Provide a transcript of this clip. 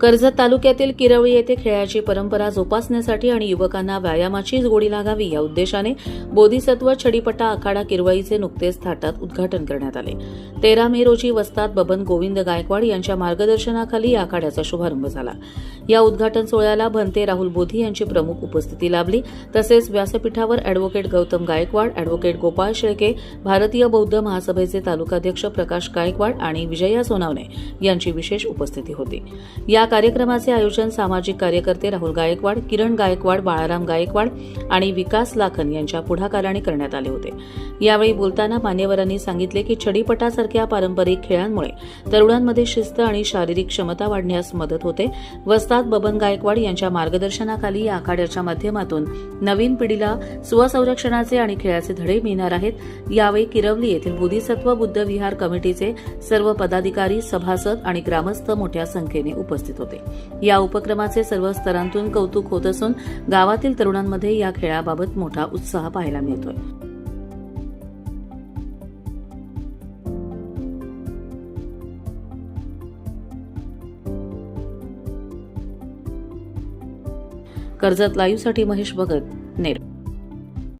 कर्जत तालुक्यातील किरवळी येथे खेळाची परंपरा जोपासण्यासाठी आणि युवकांना व्यायामाचीच गोडी लागावी या उद्देशाने बोधिसत्व छडीपट्टा आखाडा किरवळीचे नुकतेच थाटात उद्घाटन करण्यात आले। 13 मे रोजी वस्ताद बबन गोविंद गायकवाड यांच्या मार्गदर्शनाखाली या आखाड्याचा शुभारंभ झाला। या उद्घाटन सोहळ्याला भंते राहुल बोधी यांची प्रमुख उपस्थिती लाभली। तसेच व्यासपीठावर अॅडव्होकेट गौतम गायकवाड, अॅडव्होकेट गोपाळ शेळके, भारतीय बौद्ध महासभेचे तालुकाध्यक्ष प्रकाश गायकवाड आणि विजया सोनावणे यांची विशेष उपस्थिती होती। या कार्यक्रमाचे आयोजन सामाजिक कार्यकर्ते राहुल गायकवाड, किरण गायकवाड, बाळाराम गायकवाड आणि विकास लाखन यांच्या पुढाकाराने करण्यात आले होते। यावेळी बोलताना मान्यवरांनी सांगितले की छडीपटासारख्या पारंपरिक खेळांमुळे तरुणांमध्ये शिस्त आणि शारीरिक क्षमता वाढण्यास मदत होते। वस्ताद बबन गायकवाड यांच्या मार्गदर्शनाखाली या आखाड्याच्या माध्यमातून नवीन पिढीला स्वसंरक्षणाचे आणि खेळाचे धडे मिळणार आहेत। यावेळी किरवली येथील बोधिसत्व बुद्ध विहार कमिटीचे सर्व पदाधिकारी, सभासद आणि ग्रामस्थ मोठ्या संख्येने उपस्थित होते। या उपक्रमाचे सर्व स्तरांतून कौतुक होत असून गावातील तरुणांमध्ये या खेळाबाबत मोठा उत्साह पाहायला मिळतोय। कर्जत लाईव्हसाठी महेश भगत,